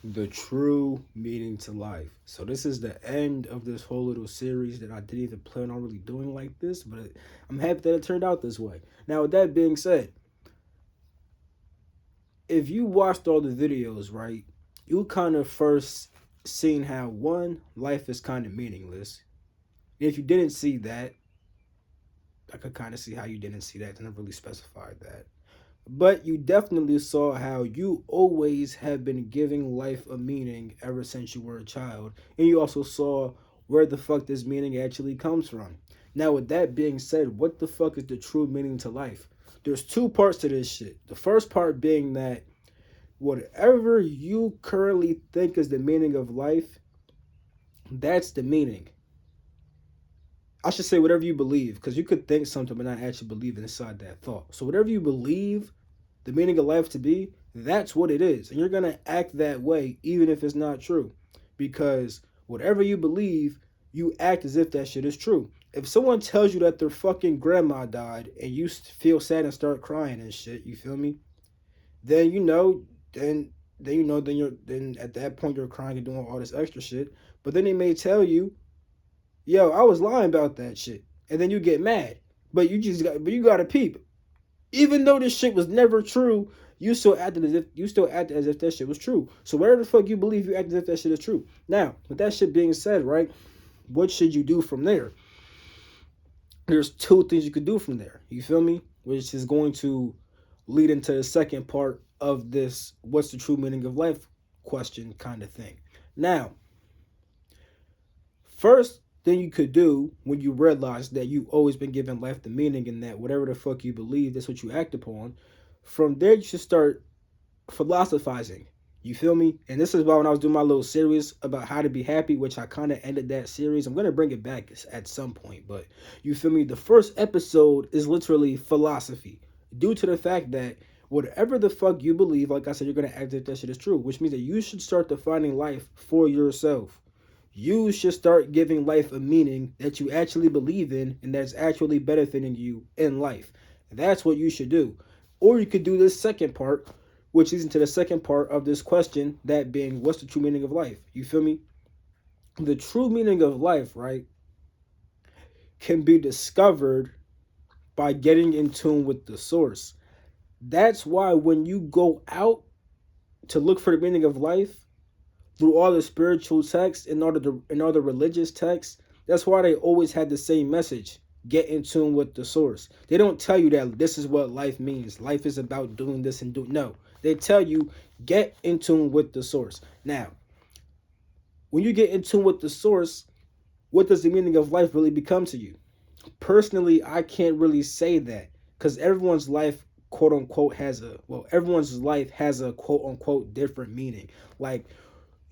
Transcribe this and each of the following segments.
The true meaning to life. So this is the end of this whole little series that I didn't even plan on really doing like this, but I'm happy that it turned out this way. Now, with that being said, if you watched all the videos, right, you kind of first seen how one life is kind of meaningless. If you didn't see that, I could kind of see how you didn't see that. I never really specified that. But you definitely saw how you always have been giving life a meaning ever since you were a child. And you also saw where the fuck this meaning actually comes from. Now, with that being said, what the fuck is the true meaning to life? There's two parts to this shit. The first part being that whatever you currently think is the meaning of life, that's the meaning. I should say whatever you believe, because you could think something but not actually believe inside that thought. So whatever you believe the meaning of life to be, that's what it is. And you're gonna act that way even if it's not true. Because whatever you believe, you act as if that shit is true. If someone tells you that their fucking grandma died and you feel sad and start crying and shit, you feel me? Then you know, then at that point you're crying and doing all this extra shit. But then they may tell you, yo, I was lying about that shit. And then you get mad. But you gotta peep. Even though this shit was never true, you still acted as if that shit was true. So whatever the fuck you believe, you act as if that shit is true. Now, with that shit being said, right, what should you do from there? There's two things you could do from there. You feel me? Which is going to lead into the second part of this what's the true meaning of life question kind of thing. Now, first thing you could do when you realize that you've always been given life the meaning and that whatever the fuck you believe, that's what you act upon. From there, you should start philosophizing. You feel me? And this is why when I was doing my little series about how to be happy, which I kind of ended that series. I'm going to bring it back at some point. But you feel me? The first episode is literally philosophy. Due to the fact that whatever the fuck you believe, like I said, you're going to act as if that shit is true. Which means that you should start defining life for yourself. You should start giving life a meaning that you actually believe in and that's actually benefiting you in life. That's what you should do. Or you could do this second part, which leads into the second part of this question, that being what's the true meaning of life? You feel me? The true meaning of life, right, can be discovered by getting in tune with the source. That's why when you go out to look for the meaning of life, through all the spiritual texts and all the religious texts, that's why they always had the same message. Get in tune with the source. They don't tell you that this is what life means. Life is about doing this and doing no. They tell you get in tune with the source. Now, when you get in tune with the source, what does the meaning of life really become to you? Personally, I can't really say that because everyone's life quote unquote everyone's life has a quote unquote different meaning. Like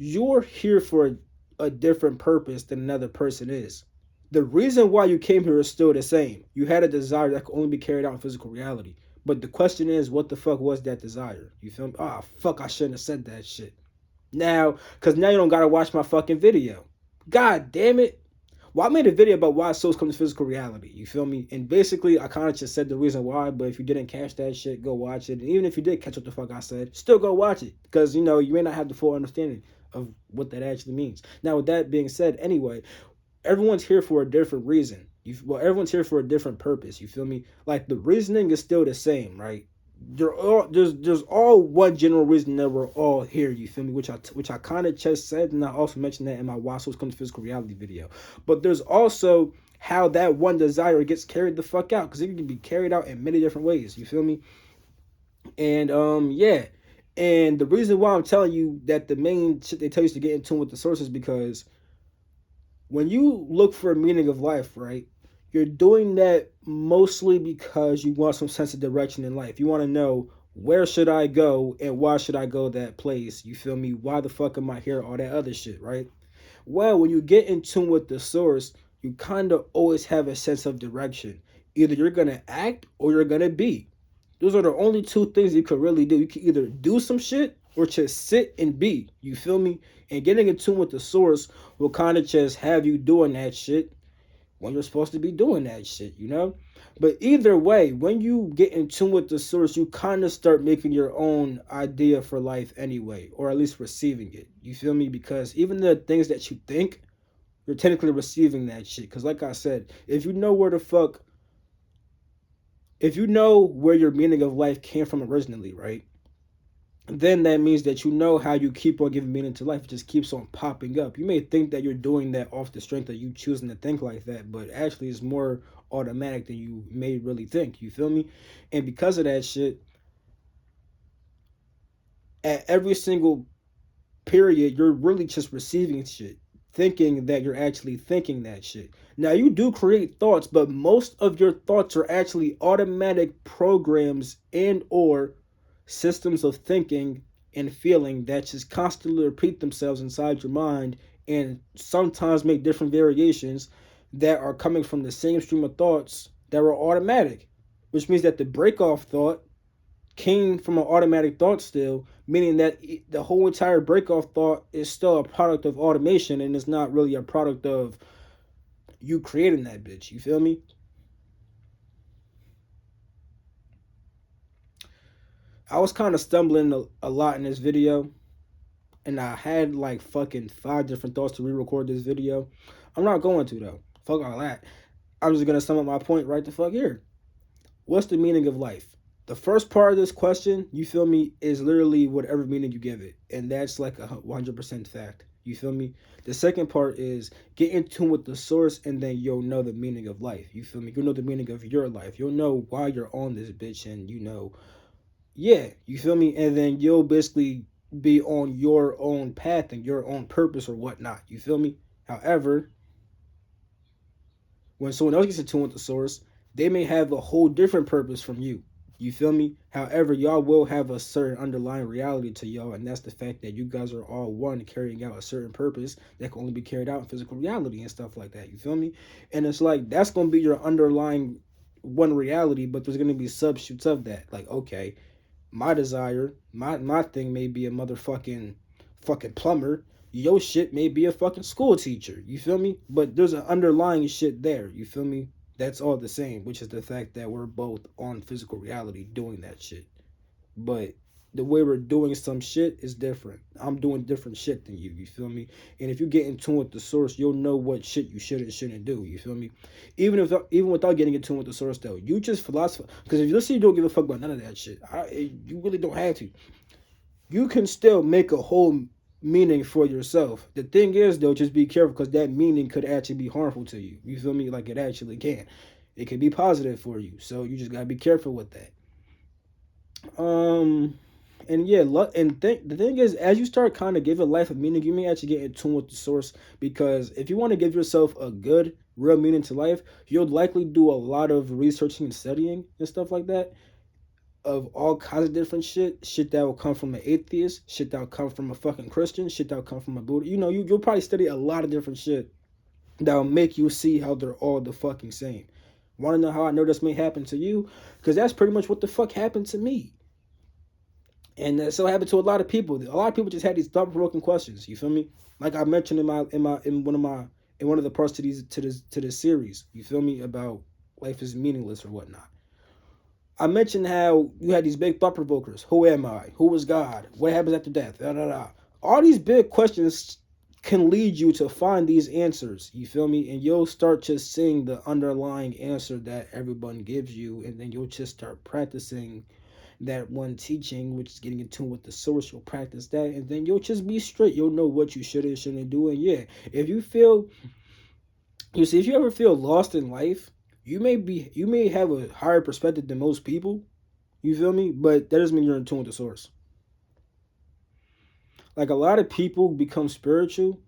you're here for a different purpose than another person is. The reason why you came here is still the same. You had a desire that could only be carried out in physical reality. But the question is, what the fuck was that desire? You feel me? Ah, fuck, I shouldn't have said that shit. Now, because now you don't gotta watch my fucking video. God damn it. Well, I made a video about why souls come to physical reality. You feel me? And basically, I kind of just said the reason why. But if you didn't catch that shit, go watch it. And even if you did catch what the fuck I said, still go watch it because you may not have the full understanding of what that actually means. Now, with that being said, anyway, everyone's here for a different reason. Everyone's here for a different purpose. You feel me? Like the reasoning is still the same, right? There's all one general reason that we're all here. You feel me? Which I kind of just said, and I also mentioned that in my Why Souls Come to Physical Reality video. But there's also how that one desire gets carried the fuck out because it can be carried out in many different ways. You feel me? And yeah. And the reason why I'm telling you that the main shit they tell you is to get in tune with the source is because when you look for a meaning of life, right, you're doing that mostly because you want some sense of direction in life. You want to know where should I go and why should I go that place? You feel me? Why the fuck am I here? All that other shit, right? Well, when you get in tune with the source, you kind of always have a sense of direction. Either you're going to act or you're going to be. Those are the only two things you could really do. You can either do some shit or just sit and be. You feel me? And getting in tune with the source will kind of just have you doing that shit when you're supposed to be doing that shit, you know? But either way, when you get in tune with the source, you kind of start making your own idea for life anyway, or at least receiving it. You feel me? Because even the things that you think, you're technically receiving that shit. Because, like I said, if you know where your meaning of life came from originally, right? Then that means that you know how you keep on giving meaning to life. It just keeps on popping up. You may think that you're doing that off the strength of you choosing to think like that, but actually it's more automatic than you may really think. You feel me? And because of that shit, at every single period, you're really just receiving shit, thinking that you're actually thinking that shit. Now, you do create thoughts, but most of your thoughts are actually automatic programs and or systems of thinking and feeling that just constantly repeat themselves inside your mind and sometimes make different variations that are coming from the same stream of thoughts that were automatic, which means that the break-off thought came from an automatic thought still, meaning that the whole entire break-off thought is still a product of automation and it's not really a product of you creating that bitch. You feel me? I was kind of stumbling a lot in this video, and I had like fucking 5 different thoughts to re-record this video. I'm not going to though. Fuck all that. I'm just gonna sum up my point right the fuck here. What's the meaning of life? The first part of this question, you feel me, is literally whatever meaning you give it, and that's like 100% fact. You feel me? The second part is get in tune with the source, and then you'll know the meaning of life. You feel me? You'll know the meaning of your life. You'll know why you're on this bitch, and you know, yeah, you feel me? And then you'll basically be on your own path and your own purpose or whatnot. You feel me? However, when someone else gets in tune with the source, they may have a whole different purpose from you. You feel me? However, y'all will have a certain underlying reality to y'all, and that's the fact that you guys are all one carrying out a certain purpose that can only be carried out in physical reality and stuff like that. You feel me? And it's like that's gonna be your underlying one reality, but there's gonna be subshoots of that. Like, okay, my desire, my thing may be a motherfucking fucking plumber. Your shit may be a fucking school teacher. You feel me? But there's an underlying shit there. You feel me? That's all the same, which is the fact that we're both on physical reality doing that shit. But the way we're doing some shit is different. I'm doing different shit than you. You feel me? And if you get in tune with the source, you'll know what shit you should and shouldn't do. You feel me? Even without getting in tune with the source, though, you just philosophize. Because if you listen, you don't give a fuck about none of that shit. You really don't have to. You can still make a whole meaning for yourself. The thing is, though, just be careful because that meaning could actually be harmful to you. You feel me? Like it actually can. It can be positive for you. So you just gotta be careful with that. Um, and yeah, the thing is, as you start kind of giving life a meaning, you may actually get in tune with the source. Because if you want to give yourself a good, real meaning to life, you'll likely do a lot of researching and studying and stuff like that of all kinds of different shit that will come from an atheist, shit that will come from a fucking Christian, shit that will come from a Buddha. You know, you'll probably study a lot of different shit that will make you see how they're all the fucking same. Want to know how I know this may happen to you? Because that's pretty much what the fuck happened to me. And that so happened to a lot of people. A lot of people just had these thought-provoking questions. You feel me? Like I mentioned in one of the parts to this series. You feel me about life is meaningless or whatnot. I mentioned how you had these big thought provokers. Who am I? Who is God? What happens after death? Da, da, da. All these big questions can lead you to find these answers. You feel me? And you'll start just seeing the underlying answer that everyone gives you, and then you'll just start practicing that one teaching, which is getting in tune with the source. You'll practice that, and then you'll just be straight. You'll know what you should and shouldn't do. And yeah, if you feel, you see, if you ever feel lost in life, you may have a higher perspective than most people. You feel me? But that doesn't mean you're in tune with the source. Like a lot of people become spiritual,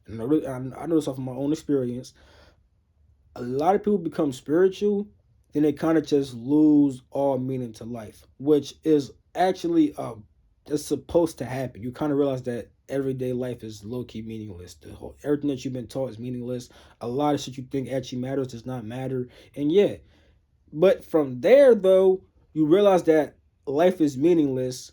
and I know this off of my own experience. A lot of people become spiritual, then they kind of just lose all meaning to life, which is actually it's supposed to happen. You kind of realize that everyday life is low key meaningless. Everything that you've been taught is meaningless. A lot of shit you think actually matters does not matter, and yeah. But from there, though, you realize that life is meaningless.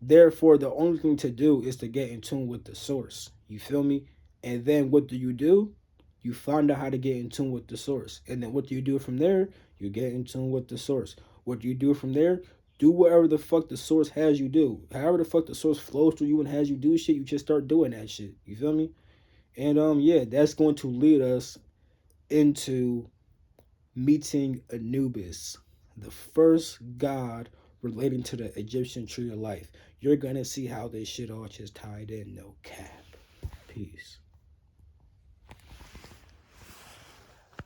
Therefore, the only thing to do is to get in tune with the source. You feel me? And then what do? You find out how to get in tune with the source. And then what do you do from there? You get in tune with the source. What do you do from there? Do whatever the fuck the source has you do. However the fuck the source flows through you and has you do shit, you just start doing that shit. You feel me? And yeah, that's going to lead us into meeting Anubis, the first god relating to the Egyptian tree of life. You're gonna see how this shit all just tied in, no cap. Peace.